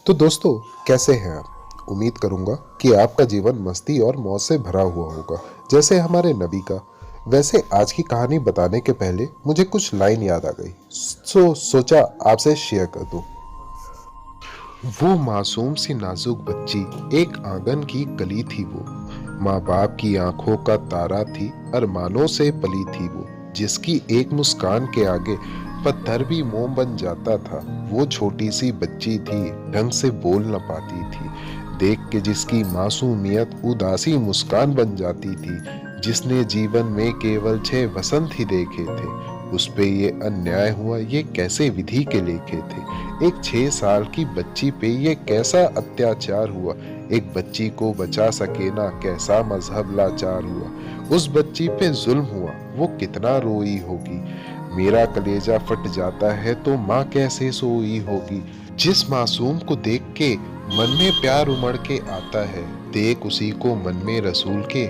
तो दोस्तों, कैसे हैं आप? उम्मीद करूंगा कि आपका जीवन मस्ती और मौज से भरा हुआ होगा, जैसे हमारे नबी का। वैसे आज की कहानी बताने के पहले मुझे कुछ लाइन याद आ गई, सोचा आपसे शेयर कर दूं। वो मासूम सी नाजुक बच्ची एक आंगन की कली थी वो, माँ बाप की आंखों का तारा थी, अरमानों से पली थी वो, जिसकी एक मुस्कान के आगे पत्थर भी मोम बन जाता था। वो छोटी सी बच्ची थी, ढंग से बोल न पाती थी, देख के जिसकी मासूमियत उदासी मुस्कान बन जाती थी, जिसने जीवन में केवल 6 वसंत ही देखे थे। उस पे ये अन्याय हुआ, ये कैसे विधि के लेखे थे। एक 6 साल की बच्ची पे ये कैसा अत्याचार हुआ, एक बच्ची को बचा सके ना, कैसा मजहब लाचार हुआ। उस बच्ची पे जुल्म हुआ, वो कितना रोई होगी। मेरा कलेजा फट जाता है तो माँ कैसे सोई होगी। जिस मासूम को देख के मन में प्यार उमड़ के आता है, देख उसी को मन में रसूल के।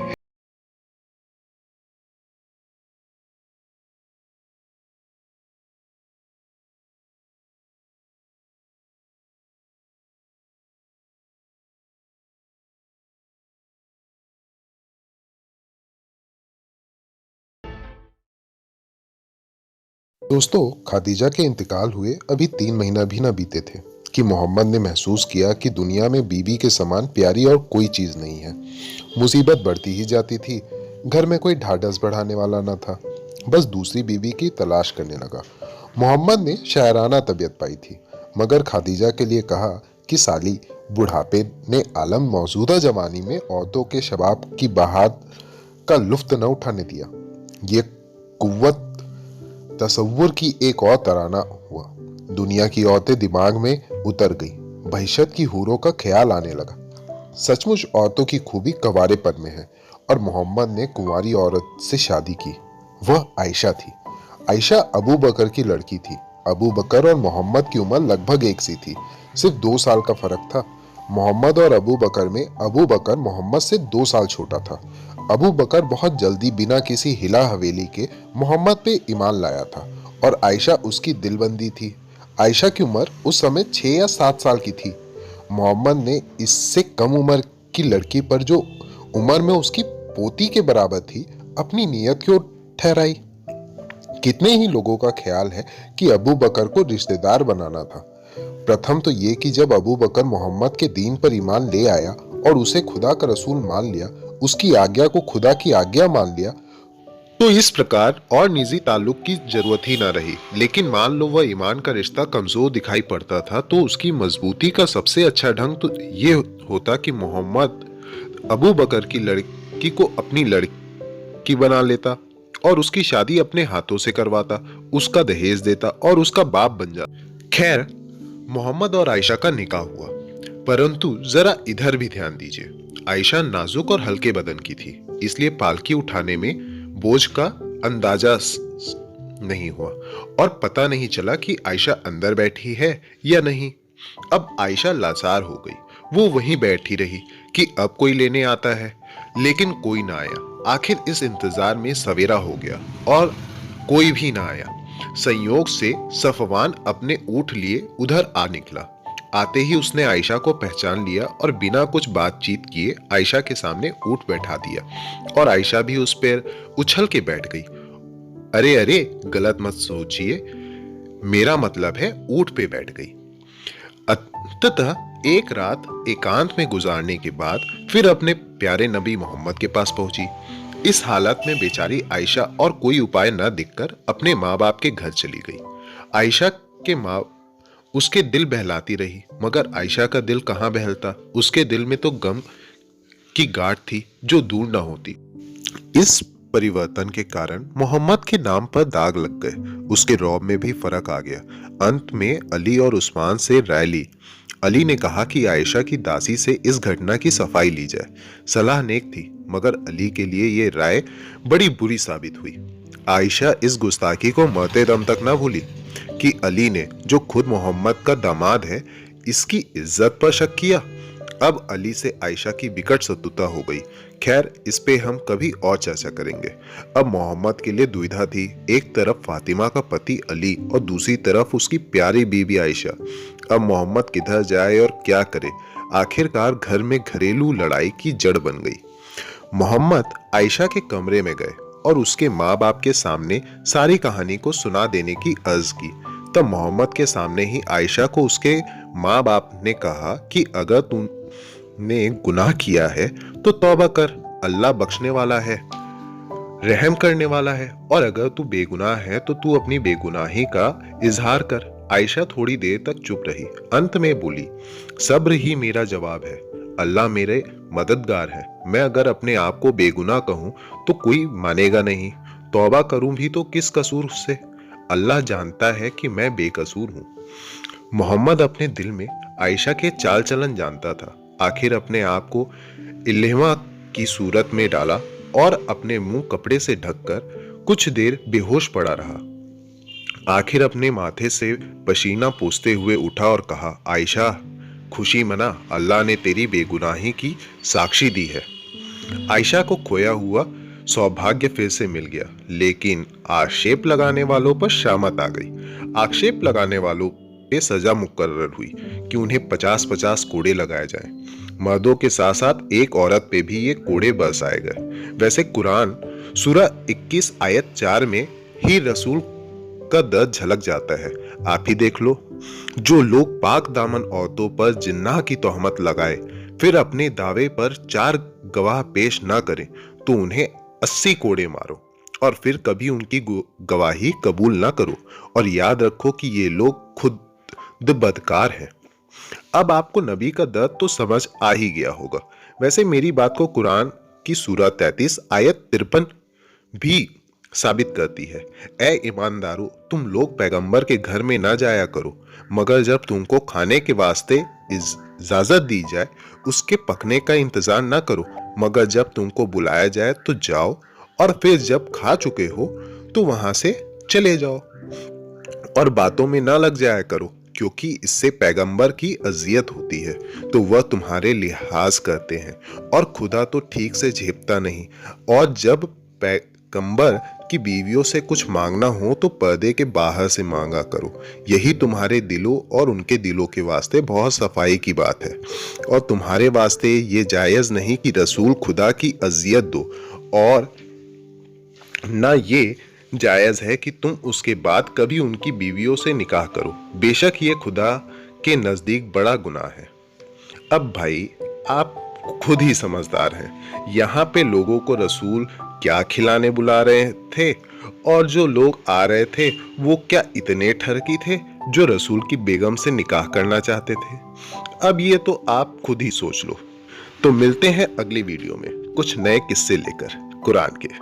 दोस्तों, खादीजा के इंतकाल हुए अभी 3 महीना भी ना बीते थे कि मोहम्मद ने महसूस किया कि दुनिया में बीवी के समान प्यारी और कोई चीज नहीं है। मुसीबत बढ़ती ही जाती थी। घर में कोई ढाढ़स बढ़ाने वाला न था। बस दूसरी बीवी की तलाश करने लगा। मोहम्मद ने शायराना तबीयत पाई थी, मगर खादीजा के लिए कहा कि साली, बुढ़ापे ने आलम मौजूदा जमाने में औरतों के शबाब की बहार का लुफ्त न उठाने दिया। ये कुव्वत तसव्वुर की एक और तराना हुआ। दुनिया की औरतें दिमाग में उतर गई। बहिशत की हूरों का ख्याल आने लगा। सचमुच औरतों की खूबी कंवारेपन में है, और मोहम्मद ने कुंवारी औरत से शादी की। वह आयशा थी। आयशा अबू बकर की लड़की थी। अबू बकर और मोहम्मद की उम्र लगभग एक सी थी, सिर्फ 2 साल का फर्क था। मोहम्मद और अबू बकर में अबू बकर मोहम्मद से 2 साल छोटा था। अबू बकर बहुत जल्दी बिना किसी हिला हवेली के मोहम्मद पे ईमान लाया था, और आयशा उसकी दिलबंदी थी। आयशा की उम्र उस समय 6 या 7 साल की थी। मोहम्मद ने इससे कम उम्र की लड़की पर, जो उम्र में उसकी पोती के बराबर थी, अपनी नीयत क्यों ठहराई। कितने ही लोगों का ख्याल है कि अबू बकर को रिश्तेदार बनाना था। प्रथम तो ये कि जब अबू बकर मोहम्मद के दीन पर ईमान ले आया और उसे खुदा का रसूल मान लिया, उसकी आज्ञा को खुदा की आज्ञा मान लिया, तो इस प्रकार और निजी ताल्लुक की जरूरत ही ना रही। लेकिन मान लो वह ईमान का रिश्ता कमजोर दिखाई पड़ता था, तो उसकी मजबूती का सबसे अच्छा ढंग तो ये होता कि मोहम्मद अबू बकर की लड़की को अपनी लड़की बना लेता और उसकी शादी अपने हाथों से करवाता, उसका दहेज देता और उसका बाप बन जाता। खैर, मोहम्मद और आयशा का निकाह हुआ, परंतु जरा इधर भी ध्यान दीजिए। आयशा नाजुक और हल्के बदन की थी, इसलिए पालकी उठाने में बोझ का अंदाजा नहीं हुआ, और पता नहीं चला कि आयशा अंदर बैठी है या नहीं। अब आयशा लाचार हो गई। वो वहीं बैठी रही कि अब कोई लेने आता है, लेकिन कोई ना आया। आखिर इस इंतजार में सवेरा हो गया और कोई भी ना आया। संयोग से सफवान अपने ऊँट लिए उधर आ निकला। आते ही उसने आयशा को पहचान लिया और बिना कुछ बातचीत किए आयशा के सामने ऊँट बैठा दिया, और आयशा भी उस पर उछल के बैठ गई। अरे अरे, गलत मत सोचिए, मेरा मतलब है ऊँट पे बैठ गई। अंततः एक रात एकांत में गुजारने के बाद फिर अपने प्यारे नबी मोहम्मद के पास पहुंची। इस हालत में बेचारी आयशा और कोई उपाय न दिखकर अपने माँ बाप के घर चली गई। आयशा के माँ उसके दिल बहलाती रही, मगर आयशा का दिल कहाँ बहलता। उसके दिल में तो गम की गांठ थी जो दूर न होती। इस परिवर्तन के कारण मोहम्मद के नाम पर दाग लग गए। उसके रौब में भी फर्क आ गया। अंत में अली और उस्मान से राय ली। अली ने कहा कि आयशा की दासी से इस घटना की सफाई ली जाए। सलाह नेक थी, मगर अली के लिए यह राय बड़ी बुरी साबित हुई। आयशा इस गुस्ताखी को मरते दम तक न भूली कि अली ने, जो खुद मोहम्मद का दामाद है, इसकी इज्जत पर शक किया। अब अली से आयशा की विकट शत्रुता हो गई। खैर, इस पे हम कभी और चर्चा करेंगे। अब मोहम्मद के लिए दुविधा थी। एक तरफ फातिमा का पति अली और दूसरी तरफ उसकी प्यारी बीवी आयशा। अब मोहम्मद किधर जाए और क्या करे। आखिरकार घर में घरेलू लड़ाई की जड़ बन गई। मोहम्मद आयशा के कमरे में गए और उसके माँ बाप के सामने सारी कहानी को सुना देने की अर्ज की। तब मोहम्मद के सामने ही आयशा को उसके माँ बाप ने कहा कि अगर तूने गुनाह किया है तो तौबा कर, अल्लाह बख्शने वाला है, रहम करने वाला है, और अगर तू बेगुनाह है तो तू अपनी बेगुनाही का इजहार कर। आयशा थोड़ी देर तक चुप रही, अंत में बोली, सब्र ही मेरा जवाब है, अल्लाह मेरे मददगार है। मैं अगर अपने आप को बेगुनाह कहूं तो कोई मानेगा नहीं, तौबा करूं भी तो किस कसूर से, अल्लाह जानता है कि मैं बेकसूर हूं। मोहम्मद अपने दिल में आयशा के चाल चलन जानता था। आखिर अपने आप को इल्हमा की सूरत में डाला और अपने मुंह कपड़े से ढककर कुछ देर बेहोश पड़ा रहा। आखिर अपने माथे से पसीना पोंछते हुए उठा और कहा, आयशा खुशी मना, अल्लाह ने तेरी बेगुनाही की साक्षी दी है। आयशा को खोया हुआ सौभाग्य फिर से मिल गया, लेकिन आक्षेप लगाने वालों पर शामत आ गई। आक्षेप लगाने वालों पे सजा मुकर्रर हुई कि उन्हें 50-50 कोड़े लगाए जाएं। मर्दों के साथ साथ एक औरत पे भी ये कोड़े बरसाए गए। वैसे कुरान सूरा 21 आयत 4 में ही रसूल का दर्द झलक जाता है। आप ही देख लो, जो लोग पाक दामन औरतों पर जिन्नाह की तोहमत लगाए फिर अपने दावे पर 4 गवाह पेश ना करें तो उन्हें 80 कोड़े मारो और फिर कभी उनकी गवाही कबूल ना करो, और याद रखो कि ये लोग खुद बदकार हैं। अब आपको नबी का दर्द तो समझ आ ही गया होगा। वैसे मेरी बात को कुरान की सूरा 33 आयत 53 भी साबित करती है। ए ईमानदारों, तुम लोग पैगंबर के घर में ना जाया करो मगर जब तुमको खाने के वास्ते इजाजत दी जाए, उसके पकने का इंतजार ना करो मगर जब तुमको बुलाया जाए तो जाओ, और फिर जब खा चुके हो तो वहां से चले जाओ। और बातों में ना लग जाया करो क्योंकि इससे पैगंबर की अजियत होती है तो वह तुम्हारे लिहाज करते हैं, और खुदा तो ठीक से झेपता नहीं। और जब पैगंबर की बीवियों से कुछ मांगना हो तो पर्दे के बाहर से मांगा करो। यही तुम्हारे दिलों और उनके दिलों के वास्ते बहुत सफाई की बात है। और तुम्हारे वास्ते ये जायज़ नहीं कि रसूल खुदा की अजियत दो, और ना ये जायज़ है कि तुम उसके बाद कभी उनकी बीवियों से निकाह करो। बेशक ये खुदा के नज़दीक बड़ा गुनाह है। अब भाई आप खुद ही समझदार हैं। यहाँ पे लोगों को रसूल क्या खिलाने बुला रहे थे, और जो लोग आ रहे थे वो क्या इतने ठरकी थे जो रसूल की बेगम से निकाह करना चाहते थे। अब ये तो आप खुद ही सोच लो। तो मिलते हैं अगली वीडियो में कुछ नए किस्से लेकर कुरान के।